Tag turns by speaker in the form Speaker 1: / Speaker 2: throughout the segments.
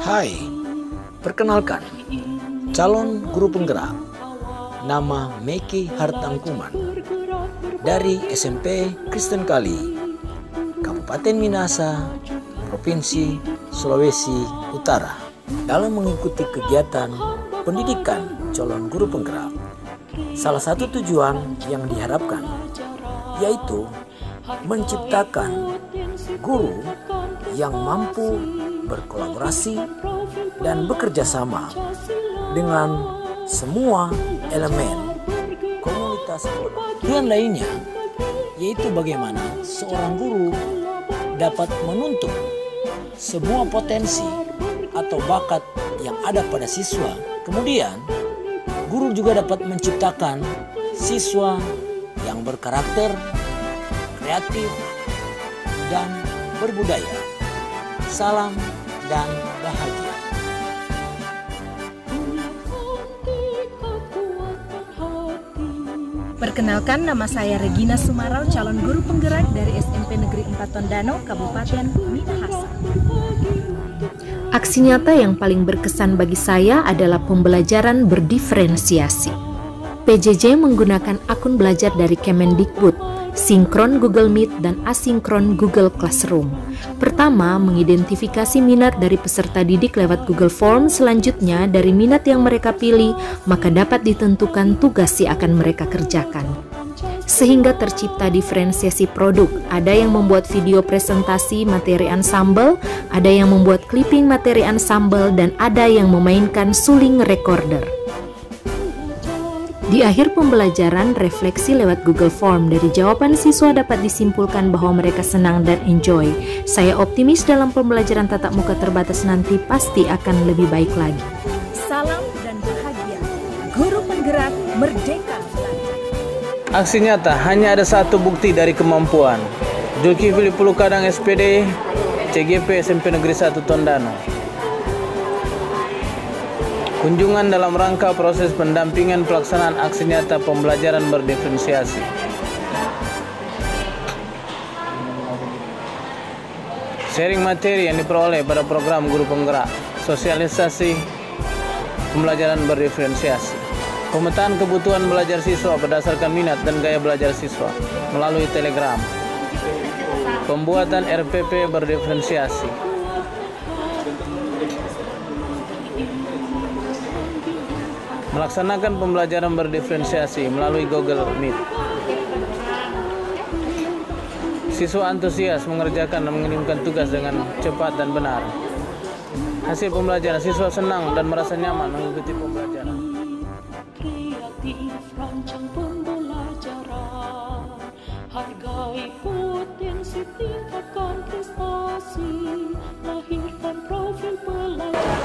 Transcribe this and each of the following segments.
Speaker 1: Hai, perkenalkan, calon guru penggerak, nama Meki Hartangkuman, dari SMP Kristen Kali, Kabupaten Minahasa, Provinsi Sulawesi Utara. Dalam mengikuti kegiatan pendidikan calon guru penggerak, salah satu tujuan yang diharapkan yaitu menciptakan guru yang mampu berkolaborasi dan bekerja sama dengan semua elemen komunitas. Tujuan lainnya yaitu bagaimana seorang guru dapat menuntut semua potensi atau bakat yang ada pada siswa. Kemudian guru juga dapat menciptakan siswa yang berkarakter, kreatif, dan berbudaya. Salam dan bahagia.
Speaker 2: Perkenalkan, nama saya Regina Sumarau, calon guru penggerak dari SMP Negeri 4 Tondano, Kabupaten Minahasa.
Speaker 3: Aksi nyata yang paling berkesan bagi saya adalah pembelajaran berdiferensiasi. PJJ menggunakan akun belajar dari Kemendikbud, sinkron Google Meet dan asinkron Google Classroom. Pertama, mengidentifikasi minat dari peserta didik lewat Google Form. Selanjutnya, dari minat yang mereka pilih, maka dapat ditentukan tugas yang akan mereka kerjakan. Sehingga tercipta diferensiasi produk. Ada yang membuat video presentasi materi ensemble, ada yang membuat clipping materi ensemble, dan ada yang memainkan suling recorder. Di akhir pembelajaran, refleksi lewat Google Form. Dari jawaban siswa dapat disimpulkan bahwa mereka senang dan enjoy. Saya optimis dalam pembelajaran tatap muka terbatas nanti pasti akan lebih baik lagi.
Speaker 2: Salam dan bahagia. Guru penggerak merdeka belajar.
Speaker 4: Aksi nyata hanya ada satu bukti dari kemampuan. Zulkifli Pulukadang SPD, CGP SMP Negeri 1 Tondano. Kunjungan dalam rangka proses pendampingan pelaksanaan aksi nyata pembelajaran berdiferensiasi. Sharing materi yang diperoleh pada program guru penggerak, sosialisasi pembelajaran berdiferensiasi. Pemetaan kebutuhan belajar siswa berdasarkan minat dan gaya belajar siswa melalui Telegram. Pembuatan RPP berdiferensiasi. Melaksanakan pembelajaran berdiferensiasi melalui Google Meet. Siswa antusias mengerjakan dan mengirimkan tugas dengan cepat dan benar. Hasil pembelajaran, siswa senang dan merasa nyaman mengikuti pembelajaran.
Speaker 5: Rancang pembelajaran, hargai potensi, tingkatkan prestasi, lahirkan profil pelajar.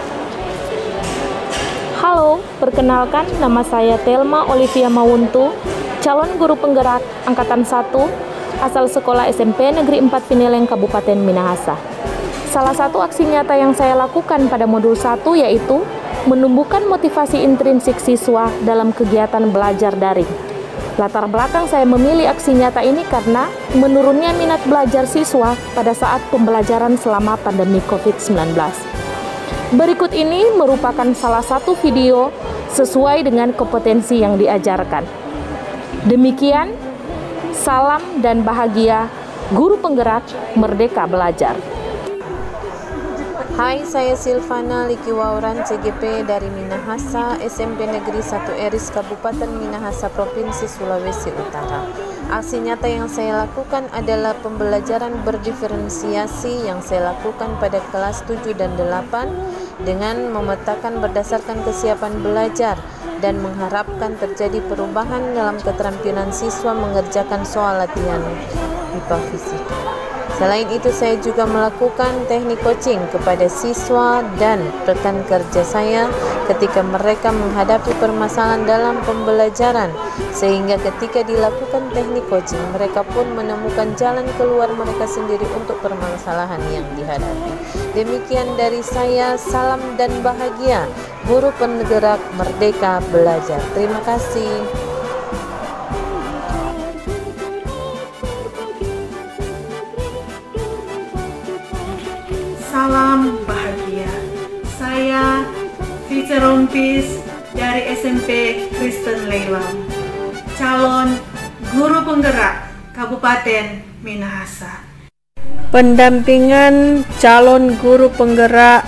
Speaker 6: Halo, perkenalkan nama saya Thelma Olivia Mawuntu, calon guru penggerak Angkatan 1, asal sekolah SMP Negeri 4 Pineleng, Kabupaten Minahasa. Salah satu aksi nyata yang saya lakukan pada modul 1 yaitu menumbuhkan motivasi intrinsik siswa dalam kegiatan belajar daring. Latar belakang saya memilih aksi nyata ini karena menurunnya minat belajar siswa pada saat pembelajaran selama pandemi COVID-19. Berikut ini merupakan salah satu video sesuai dengan kompetensi yang diajarkan. Demikian, salam dan bahagia, guru penggerak merdeka belajar.
Speaker 7: Hai, saya Silvana Likiwauran, CGP dari Minahasa, SMP Negeri 1 Eris, Kabupaten Minahasa, Provinsi Sulawesi Utara. Aksi nyata yang saya lakukan adalah pembelajaran berdiferensiasi yang saya lakukan pada kelas 7 dan 8 dengan memetakan berdasarkan kesiapan belajar dan mengharapkan terjadi perubahan dalam keterampilan siswa mengerjakan soal latihan IPA fisika. Selain itu, saya juga melakukan teknik coaching kepada siswa dan rekan kerja saya ketika mereka menghadapi permasalahan dalam pembelajaran, sehingga ketika dilakukan teknik coaching, mereka pun menemukan jalan keluar mereka sendiri untuk permasalahan yang dihadapi. Demikian dari saya, salam dan bahagia, guru penggerak merdeka belajar. Terima kasih.
Speaker 8: Salam bahagia. saya Vice Rompis dari SMP Kristen Leilam, calon guru penggerak Kabupaten Minahasa.
Speaker 9: Pendampingan calon guru penggerak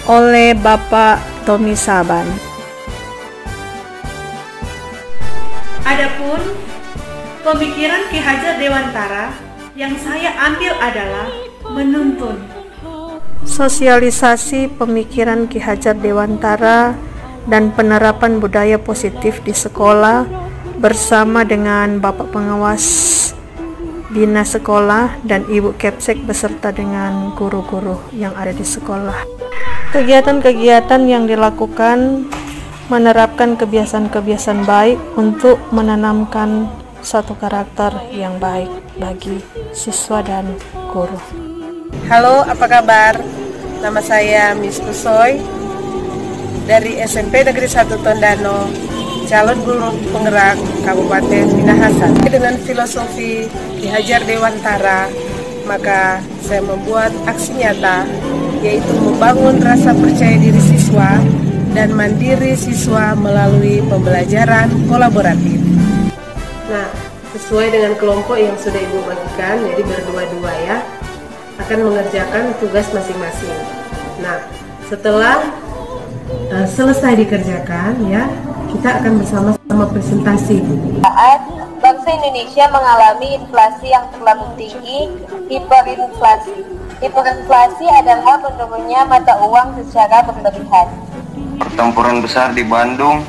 Speaker 9: oleh Bapak Tommy Saban.
Speaker 8: Adapun pemikiran Ki Hajar Dewantara yang saya ambil adalah menuntun.
Speaker 9: Sosialisasi pemikiran Ki Hajar Dewantara dan penerapan budaya positif di sekolah bersama dengan Bapak Pengawas Bina Sekolah dan Ibu Kepsek beserta dengan guru-guru yang ada di sekolah. Kegiatan-kegiatan yang dilakukan menerapkan kebiasaan-kebiasaan baik untuk menanamkan satu karakter yang baik bagi siswa dan guru.
Speaker 10: Halo, apa kabar? Nama saya Miss Kusoy dari SMP Negeri 1 Tondano, calon guru penggerak Kabupaten Minahasa. Dengan filosofi Ki Hajar Dewantara, maka saya membuat aksi nyata, yaitu membangun rasa percaya diri siswa dan mandiri siswa melalui pembelajaran kolaboratif. Nah, sesuai dengan kelompok yang sudah Ibu bagikan, jadi berdua-dua ya, akan mengerjakan tugas masing-masing. Nah, setelah selesai dikerjakan ya, kita akan bersama-sama presentasi.
Speaker 11: Saat bangsa Indonesia mengalami inflasi yang terlalu tinggi, hiperinflasi. Hiperinflasi adalah menurunnya mata uang secara berlebihan.
Speaker 12: Pertempuran besar di Bandung.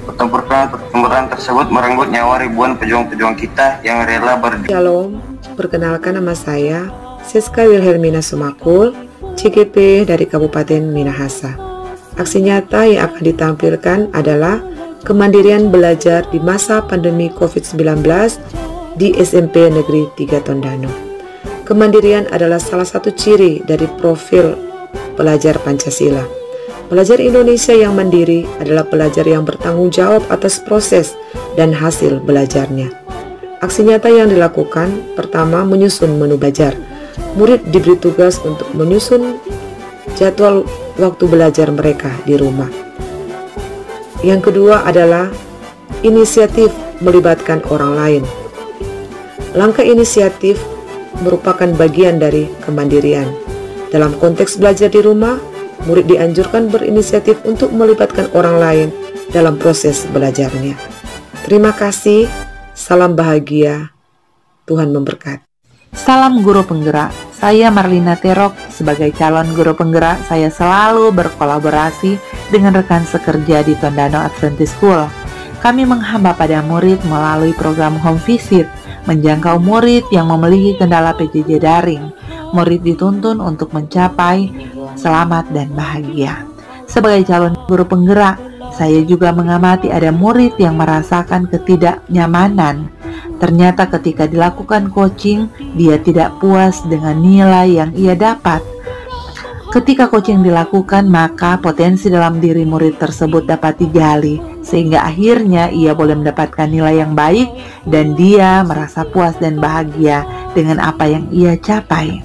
Speaker 12: Pertempuran tersebut merenggut nyawa ribuan pejuang-pejuang kita yang rela berjuang.
Speaker 13: Shalom, perkenalkan nama saya Siska Wilhelmina Sumakul, CGP dari Kabupaten Minahasa. Aksi nyata yang akan ditampilkan adalah kemandirian belajar di masa pandemi COVID-19 di SMP Negeri 3 Tondano. Kemandirian adalah salah satu ciri dari profil pelajar Pancasila. Pelajar Indonesia yang mandiri adalah pelajar yang bertanggung jawab atas proses dan hasil belajarnya. Aksi nyata yang dilakukan, pertama menyusun menu belajar. Murid diberi tugas untuk menyusun jadwal waktu belajar mereka di rumah. Yang kedua adalah inisiatif melibatkan orang lain. Langkah inisiatif merupakan bagian dari kemandirian. Dalam konteks belajar di rumah, murid dianjurkan berinisiatif untuk melibatkan orang lain dalam proses belajarnya. Terima kasih, salam bahagia, Tuhan memberkati.
Speaker 14: Salam guru penggerak, saya Marlina Terok. Sebagai calon guru penggerak, saya selalu berkolaborasi dengan rekan sekerja di Tondano Adventist School. Kami menghamba pada murid melalui program home visit, menjangkau murid yang memiliki kendala PJJ daring. Murid dituntun untuk mencapai selamat dan bahagia. Sebagai calon guru penggerak, saya juga mengamati ada murid yang merasakan ketidaknyamanan. Ternyata ketika dilakukan coaching, dia tidak puas dengan nilai yang ia dapat. Ketika coaching dilakukan, maka potensi dalam diri murid tersebut dapat digali, sehingga akhirnya ia boleh mendapatkan nilai yang baik dan dia merasa puas dan bahagia dengan apa yang ia capai.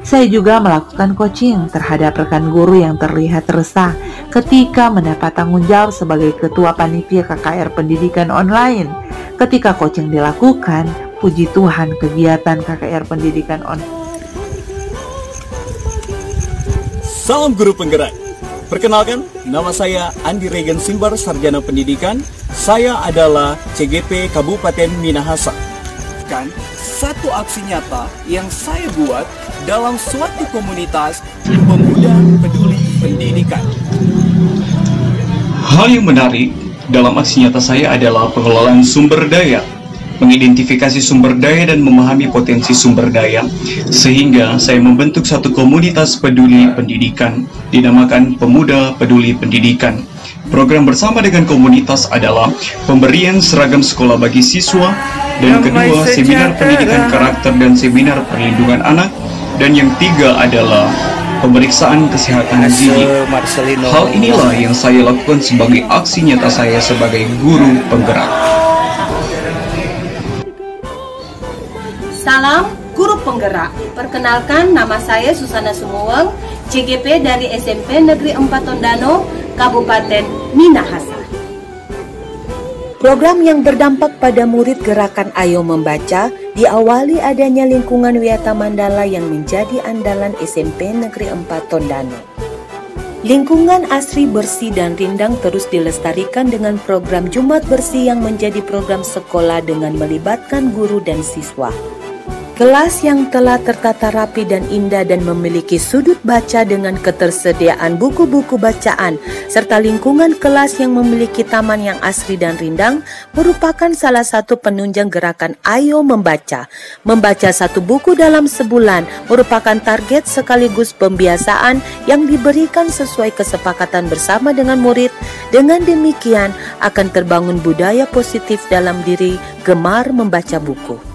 Speaker 14: Saya juga melakukan coaching terhadap rekan guru yang terlihat resah ketika mendapat tanggung jawab sebagai ketua panitia KKR pendidikan online. Ketika coaching dilakukan, puji Tuhan kegiatan KKR pendidikan online.
Speaker 15: Salam guru penggerak. Perkenalkan, nama saya Andi Regen Simbar, Sarjana Pendidikan. Saya adalah CGP Kabupaten Minahasa. Satu aksi nyata yang saya buat dalam suatu komunitas pemuda peduli pendidikan.
Speaker 16: Hal yang menarik dalam aksi nyata saya adalah pengelolaan sumber daya, mengidentifikasi sumber daya dan memahami potensi sumber daya, sehingga saya membentuk satu komunitas peduli pendidikan dinamakan Pemuda Peduli Pendidikan. Program bersama dengan komunitas adalah pemberian seragam sekolah bagi siswa, dan kedua seminar pendidikan karakter dan seminar perlindungan anak, dan yang tiga adalah pemeriksaan kesehatan gigi. Hal inilah yang saya lakukan sebagai aksi nyata saya sebagai guru penggerak.
Speaker 17: Salam guru penggerak. Perkenalkan, nama saya Susana Sumuweng,
Speaker 2: CGP dari SMP Negeri 4 Tondano, Kabupaten Minahasa.
Speaker 17: Program yang berdampak pada murid gerakan Ayo Membaca diawali adanya lingkungan Wiyata Mandala yang menjadi andalan SMP Negeri 4 Tondano. Lingkungan asri, bersih, dan rindang terus dilestarikan dengan program Jumat Bersih yang menjadi program sekolah dengan melibatkan guru dan siswa. Kelas yang telah tertata rapi dan indah dan memiliki sudut baca dengan ketersediaan buku-buku bacaan serta lingkungan kelas yang memiliki taman yang asri dan rindang merupakan salah satu penunjang gerakan Ayo Membaca. Membaca 1 buku dalam sebulan merupakan target sekaligus pembiasaan yang diberikan sesuai kesepakatan bersama dengan murid. Dengan demikian akan terbangun budaya positif dalam diri gemar membaca buku.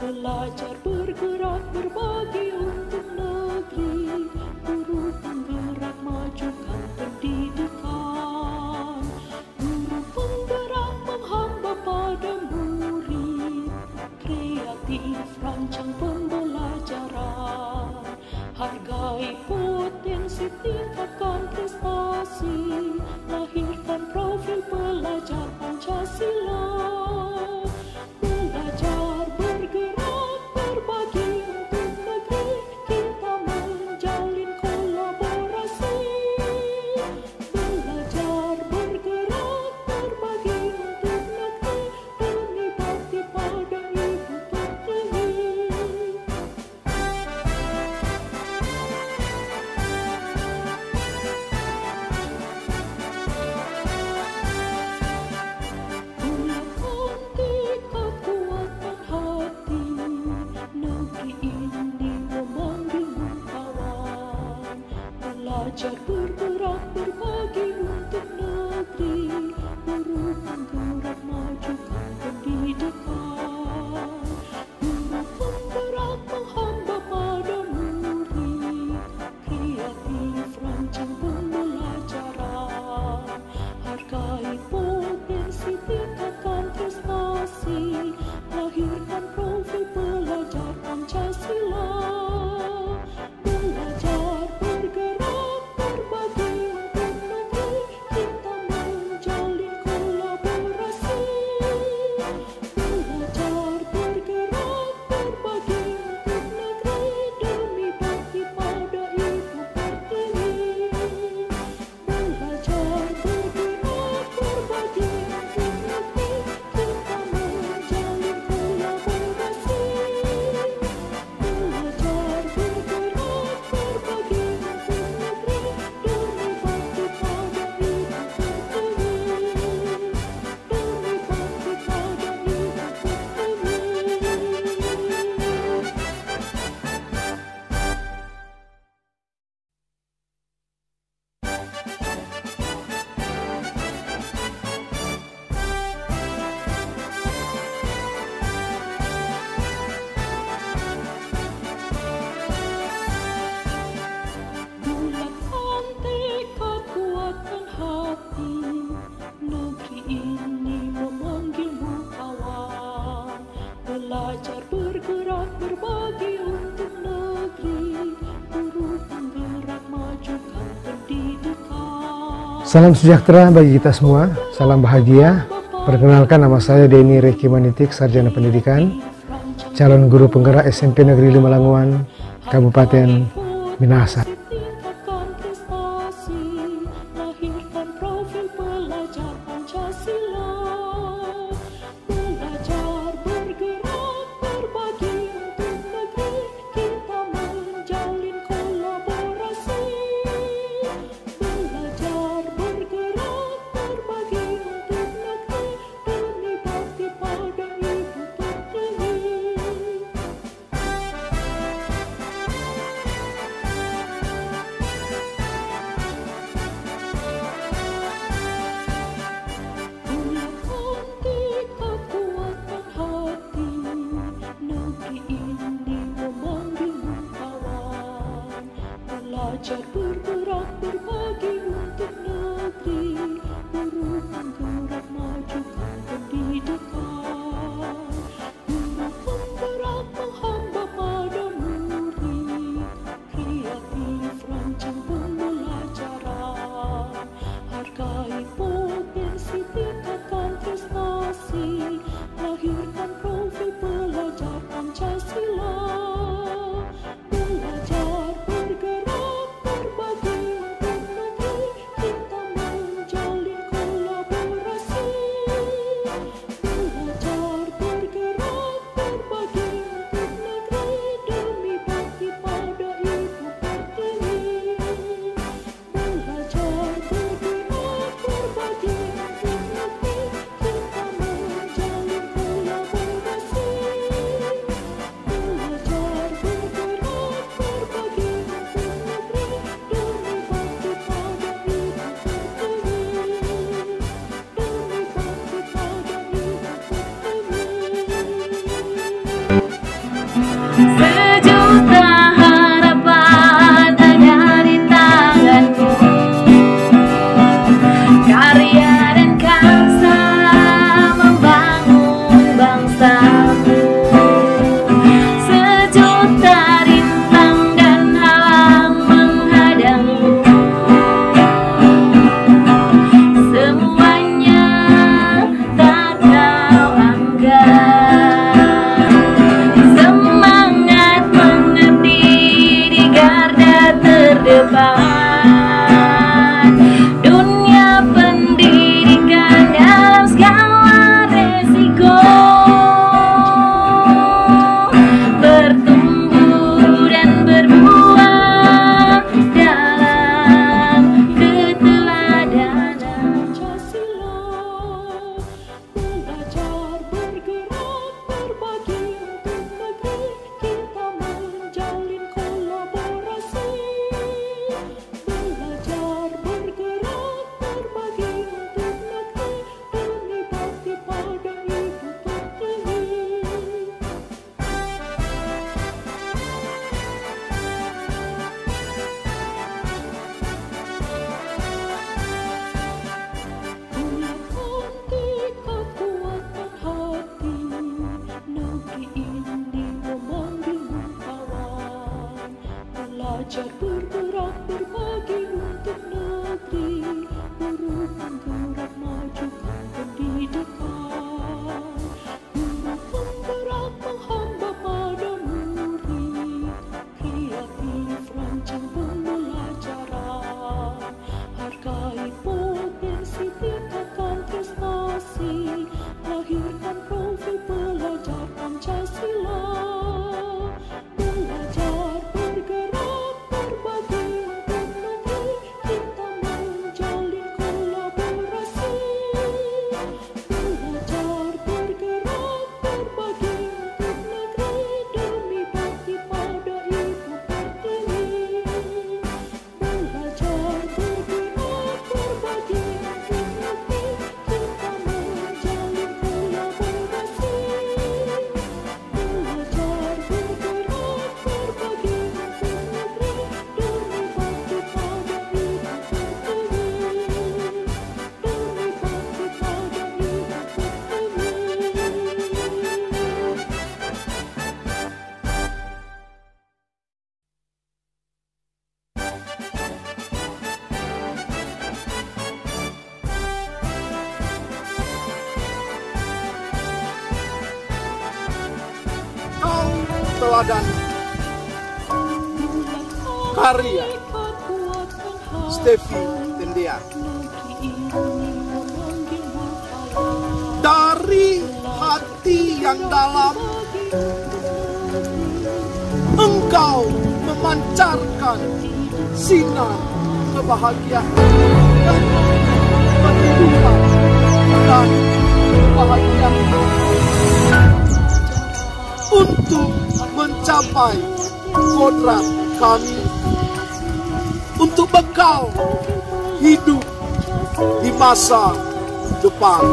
Speaker 5: Belajar bergerak berbagi untuk negeri, guru penggerak majukan pendidikan, guru penggerak menghamba pada murid, kreatif rancang pembelajaran, hargai potensi tingkatkan prestasi, lahirkan profil pelajar Pancasila. Belajar bergerak berbagi untuk negeri, kita menjalin kolaborasi. Belajar bergerak berbagi untuk negeri, demi bakti pada Ibu Pertiwi. Belajar bergerak berbagi untuk negeri, guru penggerak majukan pendidikan, guru penggerak menghamba pada murid, kreatif rancang pembelajaran, hargai potensi tingkatkan prestasi, lahirkan profil pelajar Pancasila. Belajar bergerak berbagi untuk negeri, kita menjalin kolaborasi. Belajar bergerak berbagi untuk negeri, demi bakti pada Ibu Pertiwi. Belajar bergerak berbagi untuk negeri, kita menjalin kolaborasi. Belajar bergerak berbagi untuk negeri, demi bakti pada Ibu Pertiwi. Demi bakti pada Ibu Bulatkan tekad, kuatkan hati, negeri ini memanggilmu kawan. Belajar bergerak berbagi untuk negeri, guru penggerak majukan pendidikan.
Speaker 18: Salam sejahtera bagi kita semua, salam bahagia. Perkenalkan, nama saya Denny Reki Manitik, Sarjana Pendidikan, calon guru penggerak SMP Negeri 5 Languan, Kabupaten Minahasa.
Speaker 5: Lahirkan profil pelajar Pancasila. Belajar bergerak berbagi untuk negeri, kita menjalin kolaborasi. Belajar bergerak berbagi untuk negeri, demi bakti pada Ibu Pertiwi. Belajar bergerak berbagi untuk negeri, guru penggerak majukan pendidikan.
Speaker 19: teladan. Karya Stefi Tendian. Dari hati yang dalam, engkau memancarkan sinar kebahagiaan dan kehidupan dan kebahagiaan untuk mencapai kodrat kami, untuk bekal hidup di masa depan.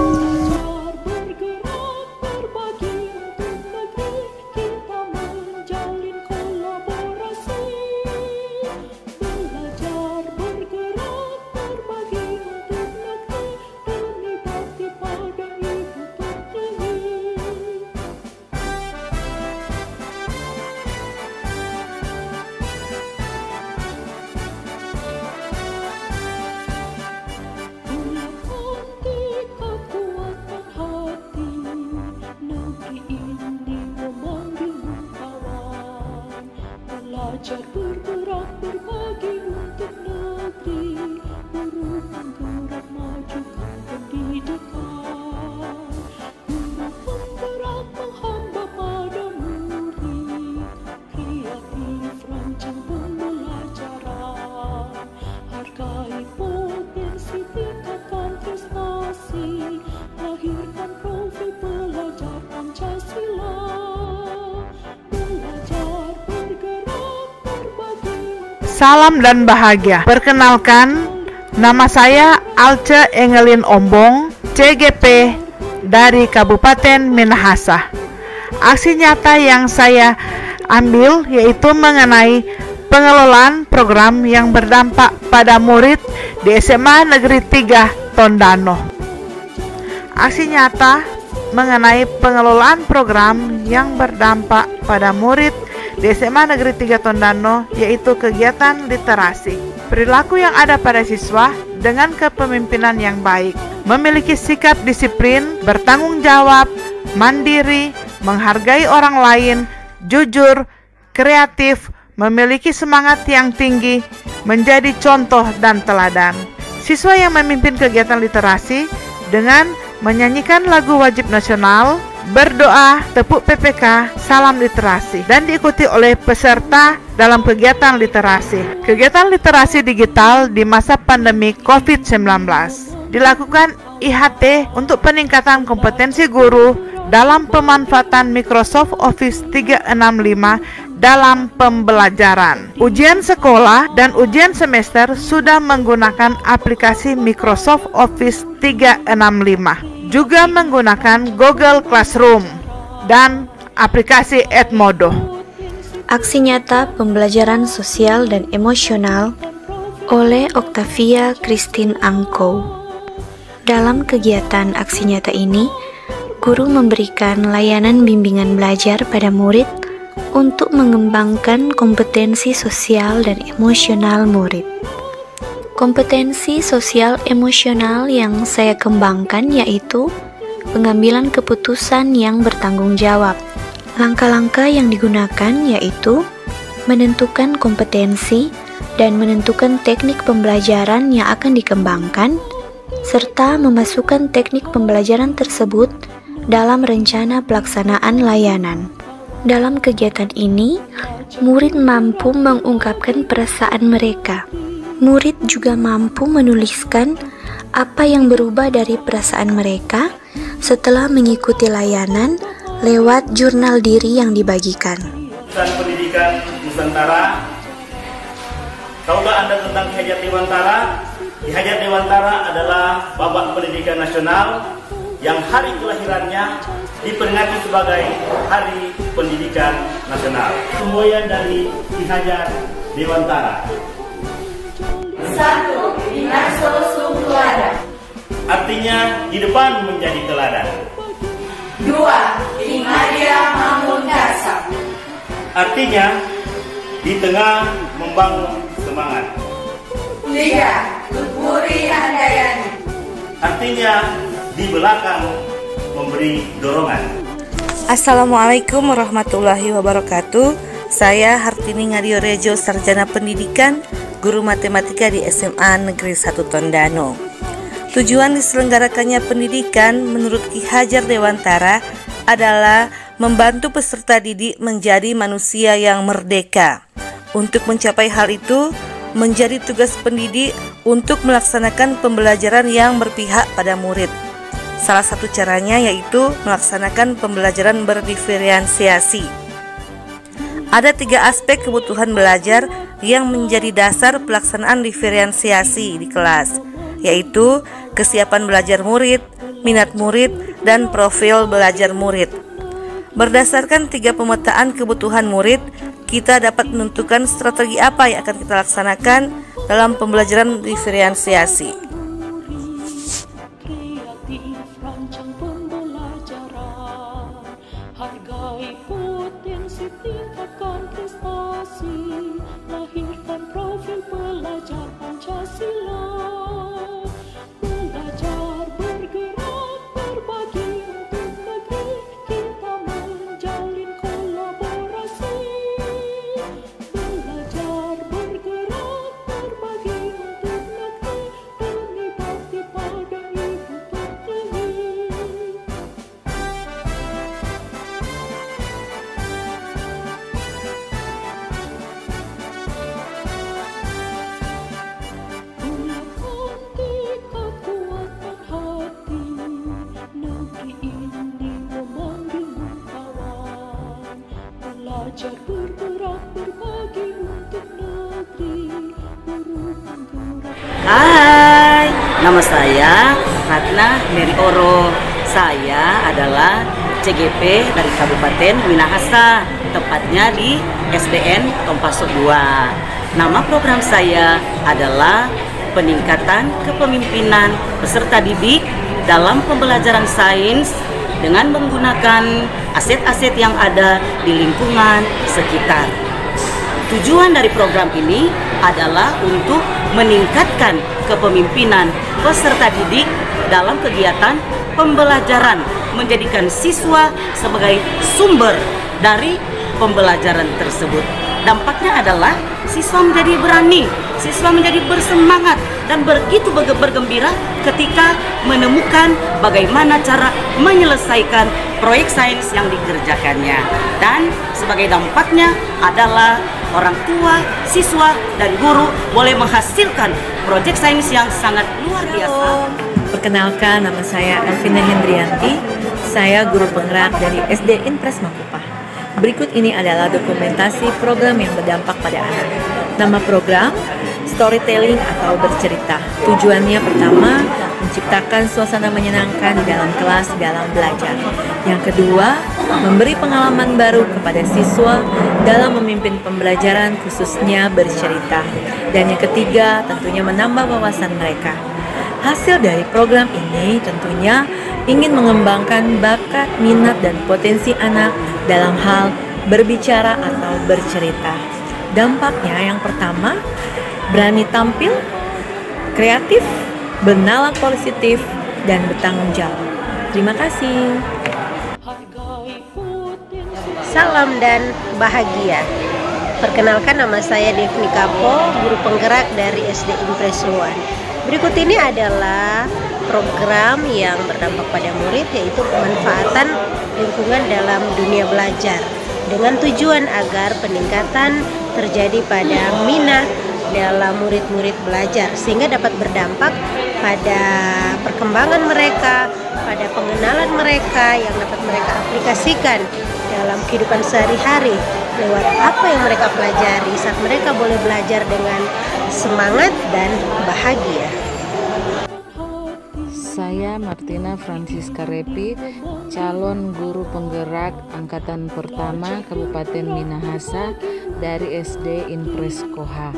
Speaker 5: Belajar bergerak berbagi untuk negeri, guru penggerak majukan pendidikan, guru penggerak menghamba pada murid, kreatif rancang pembelajaran, hargai potensi tingkatkan prestasi, lahirkan profil pelajar Pancasila.
Speaker 20: Salam dan bahagia. Perkenalkan, nama saya Alce Engelin Ombong, CGP dari Kabupaten Minahasa. Aksi nyata yang saya ambil yaitu mengenai pengelolaan program yang berdampak pada murid di SMA Negeri 3 Tondano. Aksi nyata mengenai pengelolaan program yang berdampak pada murid di SMA Negeri 3 Tondano, yaitu kegiatan literasi. Perilaku yang ada pada siswa dengan kepemimpinan yang baik, memiliki sikap disiplin, bertanggung jawab, mandiri, menghargai orang lain, jujur, kreatif, memiliki semangat yang tinggi, menjadi contoh dan teladan. Siswa yang memimpin kegiatan literasi dengan menyanyikan lagu wajib nasional, berdoa, tepuk PPK, salam literasi, dan diikuti oleh peserta dalam kegiatan literasi. Kegiatan literasi digital di masa pandemi COVID-19 dilakukan IHT untuk peningkatan kompetensi guru dalam pemanfaatan Microsoft Office 365 dalam pembelajaran. Ujian sekolah dan ujian semester sudah menggunakan aplikasi Microsoft Office 365. Juga menggunakan Google Classroom dan aplikasi Edmodo.
Speaker 21: Aksi nyata pembelajaran sosial dan emosional oleh Octavia Christine Angko. Dalam kegiatan aksi nyata ini, guru memberikan layanan bimbingan belajar pada murid untuk mengembangkan kompetensi sosial dan emosional murid. Kompetensi sosial emosional yang saya kembangkan yaitu pengambilan keputusan yang bertanggung jawab. Langkah-langkah yang digunakan yaitu menentukan kompetensi dan menentukan teknik pembelajaran yang akan dikembangkan, serta memasukkan teknik pembelajaran tersebut dalam rencana pelaksanaan layanan. Dalam kegiatan ini, murid mampu mengungkapkan perasaan mereka. Murid juga mampu menuliskan apa yang berubah dari perasaan mereka setelah mengikuti layanan lewat jurnal diri yang dibagikan.
Speaker 22: Jurusan Pendidikan Nusantara. Tahukah Anda tentang Ki Hajar Dewantara? Ki Hajar Dewantara adalah Bapak Pendidikan Nasional yang hari kelahirannya diperingati sebagai Hari Pendidikan Nasional. Semboyan dari Ki Hajar Dewantara.
Speaker 23: 1. Binaso Sungguada.
Speaker 22: Artinya di depan menjadi teladan.
Speaker 23: 2. Ingadia Mamungkasa.
Speaker 22: Artinya di tengah membangun semangat.
Speaker 23: 3. Tupuri Handayani.
Speaker 22: Artinya di belakang memberi dorongan.
Speaker 1: Assalamualaikum warahmatullahi wabarakatuh. Saya Hartini Ngadio Rejo, Sarjana Pendidikan, Guru Matematika di SMA Negeri 1 Tondano. Tujuan diselenggarakannya pendidikan menurut Ki Hajar Dewantara adalah membantu peserta didik menjadi manusia yang merdeka. Untuk mencapai hal itu, menjadi tugas pendidik untuk melaksanakan pembelajaran yang berpihak pada murid. Salah satu caranya yaitu melaksanakan pembelajaran berdiferensiasi. Ada 3 aspek kebutuhan belajar yang menjadi dasar pelaksanaan diferensiasi di kelas, yaitu kesiapan belajar murid, minat murid, dan profil belajar murid. Berdasarkan 3 pemetaan kebutuhan murid, kita dapat menentukan strategi apa yang akan kita laksanakan dalam pembelajaran diferensiasi.
Speaker 5: Hargai potensi, tingkatkan prestasi, lahirkan profil pelajar Pancasila. Belajar, bergerak, berbagi untuk negeri, kita menjalin kolaborasi. Belajar, bergerak, berbagi untuk negeri, berbakti pada Ibu Pertiwi. Belajar, bergerak, berbagi untuk negeri, guru penggerak.
Speaker 3: Hai, nama saya Ratna Mary Oro. Saya adalah CGP dari Kabupaten Minahasa, tepatnya di SDN Tompaso 2. Nama program saya adalah peningkatan kepemimpinan peserta didik dalam pembelajaran sains dengan menggunakan aset-aset yang ada di lingkungan sekitar. Tujuan dari program ini adalah untuk meningkatkan kepemimpinan peserta didik dalam kegiatan pembelajaran, menjadikan siswa sebagai sumber dari pembelajaran tersebut. Dampaknya adalah siswa menjadi berani, siswa menjadi bersemangat dan begitu bergembira ketika menemukan bagaimana cara menyelesaikan proyek sains yang dikerjakannya. Dan sebagai dampaknya adalah orang tua, siswa, dan guru boleh menghasilkan proyek sains yang sangat luar biasa.
Speaker 4: Perkenalkan, nama saya Elvina Hendrianti. Saya guru penggerak dari SD Impres Makupah. Berikut ini adalah dokumentasi program yang berdampak pada anak. Nama program, storytelling atau bercerita. Tujuannya pertama, menciptakan suasana menyenangkan di dalam kelas dalam belajar. Yang kedua, memberi pengalaman baru kepada siswa dalam memimpin pembelajaran khususnya bercerita. Dan yang ketiga, tentunya menambah wawasan mereka. Hasil dari program ini tentunya ingin mengembangkan bakat, minat, dan potensi anak dalam hal berbicara atau bercerita. Dampaknya yang pertama, berani tampil, kreatif, bernalar positif, dan bertanggung jawab. Terima kasih.
Speaker 24: Salam dan bahagia. Perkenalkan, nama saya Devni Kapo, guru penggerak dari SD Impres 1. Berikut ini adalah program yang berdampak pada murid, yaitu pemanfaatan lingkungan dalam dunia belajar dengan tujuan agar peningkatan terjadi pada minat dalam murid-murid belajar sehingga dapat berdampak pada perkembangan mereka, pada pengenalan mereka yang dapat mereka aplikasikan dalam kehidupan sehari-hari lewat apa yang mereka pelajari saat mereka boleh belajar dengan semangat dan bahagia.
Speaker 25: Saya Martina Francisca Repi, calon guru penggerak angkatan pertama Kabupaten Minahasa dari SD Impres Koha.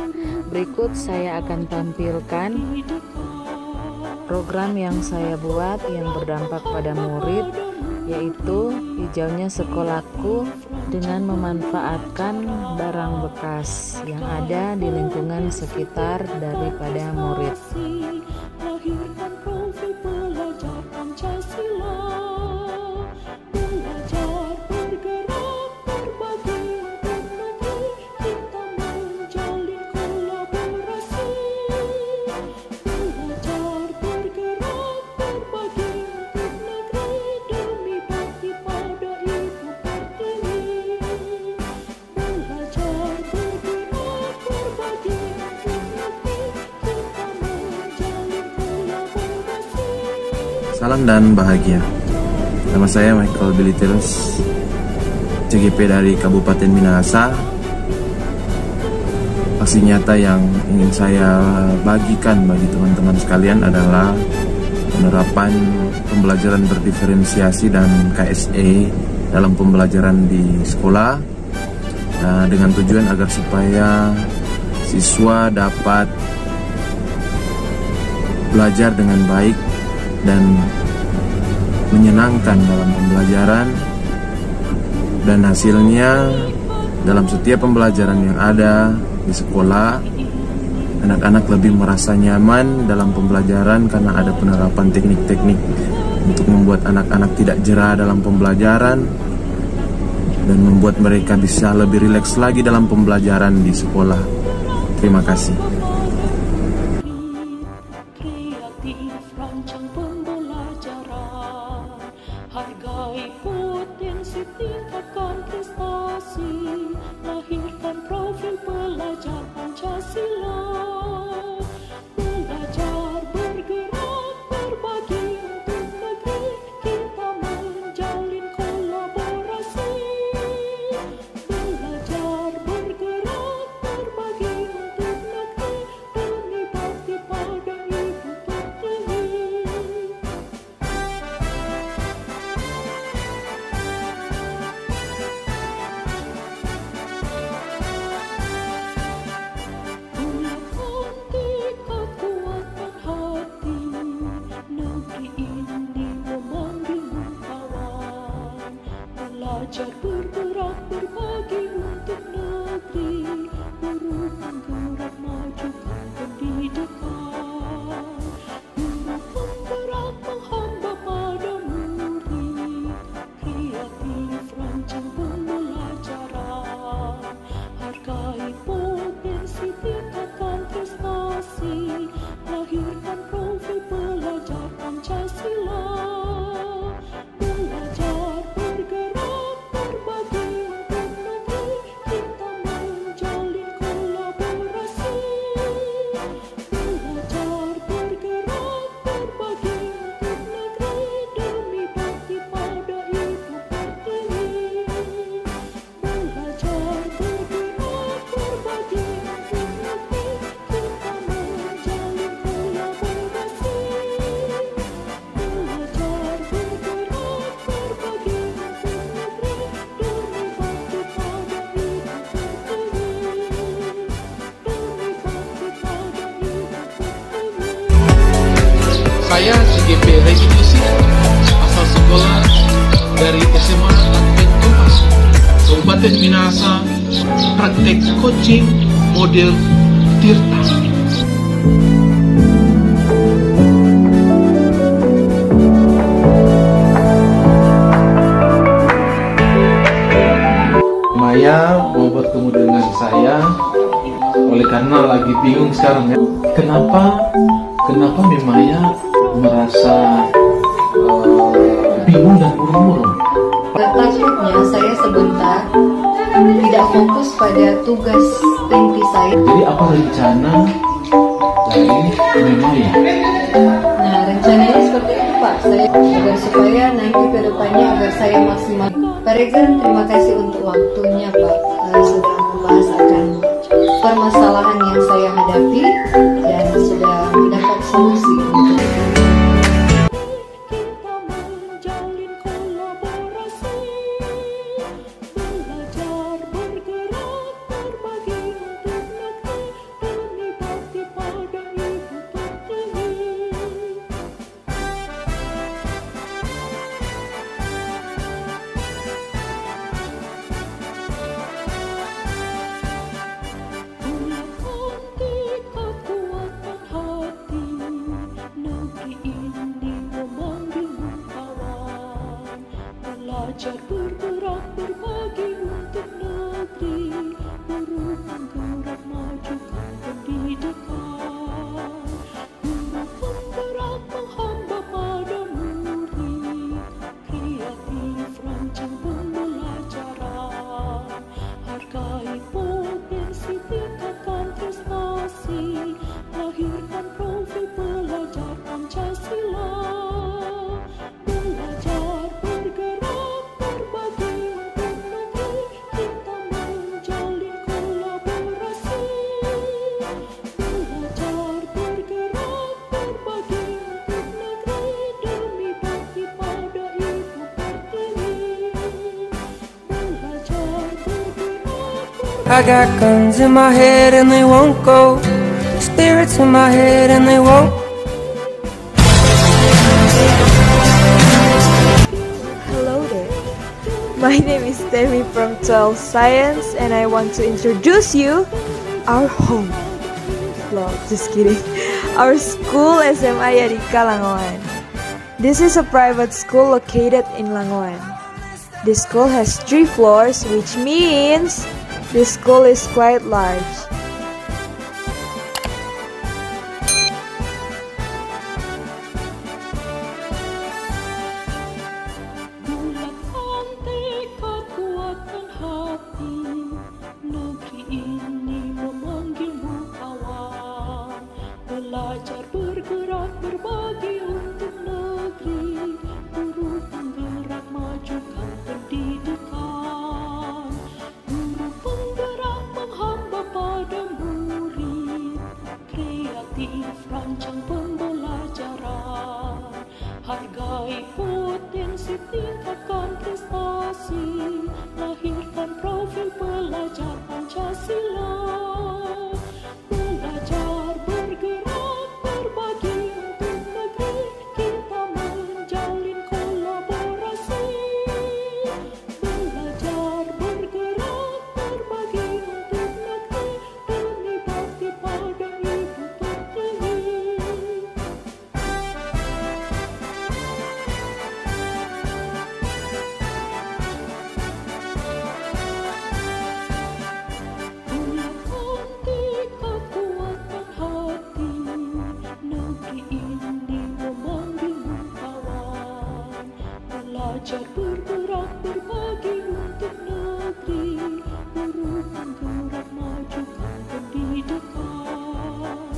Speaker 25: Berikut saya akan tampilkan program yang saya buat yang berdampak pada murid, yaitu hijaunya sekolahku dengan memanfaatkan barang bekas yang ada di lingkungan sekitar daripada murid.
Speaker 5: Lahirkan profil pelajar Pancasila. Belajar,
Speaker 6: Salam dan bahagia. Nama saya Michael Biliterus, CGP dari Kabupaten Minahasa. Aksi nyata yang ingin saya bagikan bagi teman-teman sekalian adalah penerapan pembelajaran berdiferensiasi dan KSE dalam pembelajaran di sekolah, dengan tujuan agar supaya siswa dapat belajar dengan baik dan menyenangkan dalam pembelajaran, dan hasilnya dalam setiap pembelajaran yang ada di sekolah, anak-anak lebih merasa nyaman dalam pembelajaran karena ada penerapan teknik-teknik untuk membuat anak-anak tidak jera dalam pembelajaran dan membuat mereka bisa lebih rileks lagi dalam pembelajaran di sekolah. Terima kasih.
Speaker 5: Hargai potensi, tingkatkan prestasi, lahirkan profil pelajar Pancasila. Belajar, bergerak, berbagi untuk negeri, kita menjalin kolaborasi. Belajar, bergerak, berbagi untuk negeri, demi bakti pada Ibu Pertiwi. Belajar, bergerak, berbagi untuk negeri, guru penggerak majukan pendidikan. Guru penggerak menghamba pada murid, kreatif rancang pembelajaran. Hargai potensi, tingkatkan prestasi, lahirkan profil pelajar Pancasila. Belajar, bergerak, berbagi untuk negeri, kita menjalin kolaborasi. Belajar, bergerak, berbagi untuk negeri, demi bakti pada Ibu Pertiwi. Belajar, bergerak, berbagi untuk negeri, kita menjalin kolaborasi. Belajar, bergerak, berbagi untuk negeri, demi bakti pada Ibu Pertiwi. Demi bakti pada Ibu Pertiwi.
Speaker 7: Saya CGP Reginusi, asal sekolah dari SMA Advent Kompas, Kabupaten Minahasa, praktek coaching model Tirta. Maya mau bertemu dengan saya, oleh karena lagi bingung sekarang ya. Kenapa Maya merasa bingung dan murung-murung?
Speaker 8: Takutnya saya sebentar tidak fokus pada tugas inti saya.
Speaker 7: Jadi apa rencana dari Maya?
Speaker 8: Nah, rencananya seperti itu Pak, saya agar supaya nanti ke depannya agar saya maksimal. Pak Regan, terima kasih untuk waktunya Pak, sudah membahas akan permasalahan yang saya hadapi dan sudah mendapat solusi untuk itu.
Speaker 5: Belajar, bergerak, berbagi untuk negeri, guru penggerak majukan pendidikan. Guru penggerak menghamba pada murid, kreatif rancang pembelajaran. Hargai potensi, tingkatkan prestasi, lahirkan profil pelajar Pancasila.
Speaker 9: I got guns in my head and they won't go. Spirits in my head and they won't.
Speaker 10: Hello there. My name is Temi from 12 Science and I want to introduce you our home. Lol, just kidding. Our school SMA Yadika Langoan. This is a private school located in Langoan. This school has 3 floors, which means this school is quite large.
Speaker 5: Belajar bergerak berbagi untuk negeri, guru penggerak majukan pendidikan, guru penggerak menghamba pada murid, kreatif rancang pembelajaran, hargai potensi tingkatkan prestasi, lahirkan profil pelajar Pancasila, belajar bergerak berbagi untuk negeri, kita menjalin kolaborasi, belajar bergerak berbagi untuk negeri, demi bakti pada Ibu Pertiwi. Belajar bergerak berbagi untuk negeri, guru penggerak majukan pendidikan,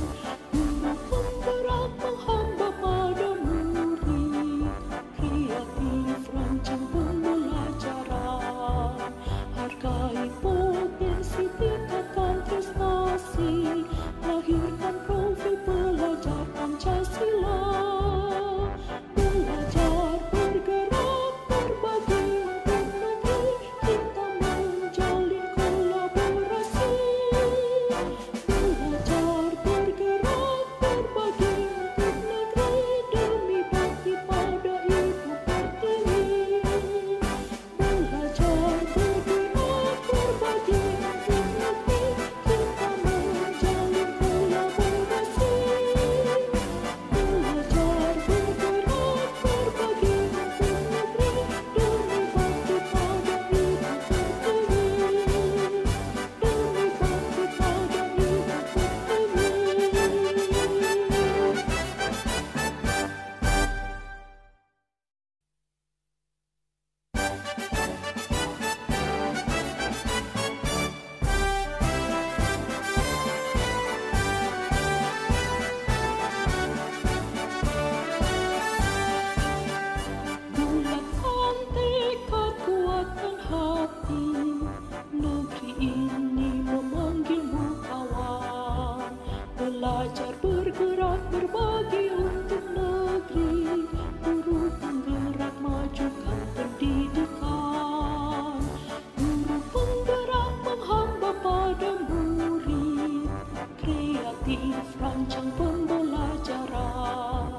Speaker 5: guru penggerak menghamba pada murid, kreatif rancang pembelajaran, hargai potensi tingkatkan prestasi, lahirkan profil pelajar Pancasila, belajar bergerak berbagi untuk negeri, kita menjalin kolaborasi, belajar bergerak berbagi untuk negeri, demi bakti pada Ibu Pertiwi, belajar bergerak berbagi untuk negeri, kita menjalin kolaborasi, belajar bergerak berbagi untuk negeri, demi bakti pada Ibu Pertiwi, demi bakti pada Ibu Bulatkan tekad, kuatkan hati, negeri ini memanggilmu kawan. Belajar bergerak berbagi untuk negeri, guru penggerak majukan pendidikan, guru penggerak menghamba pada murid, kreatif rancang pembelajaran,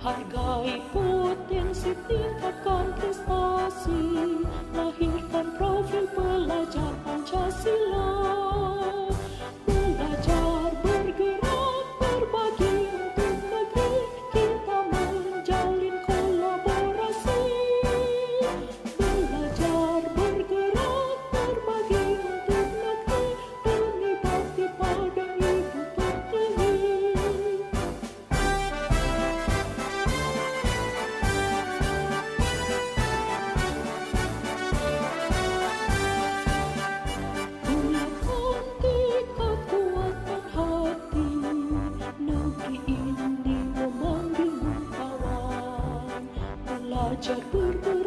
Speaker 5: hargai potensi tingkatkan prestasi, lahirkan profil pelajar Pancasila, belajar bergerak berbagi untuk negeri, kita menjalin kolaborasi, belajar bergerak berbagi untuk negeri, demi bakti pada Ibu Pertiwi. Bulatkan tekad, kuatkan hati, negeri ini memanggilmu kawan. Belajar bergerak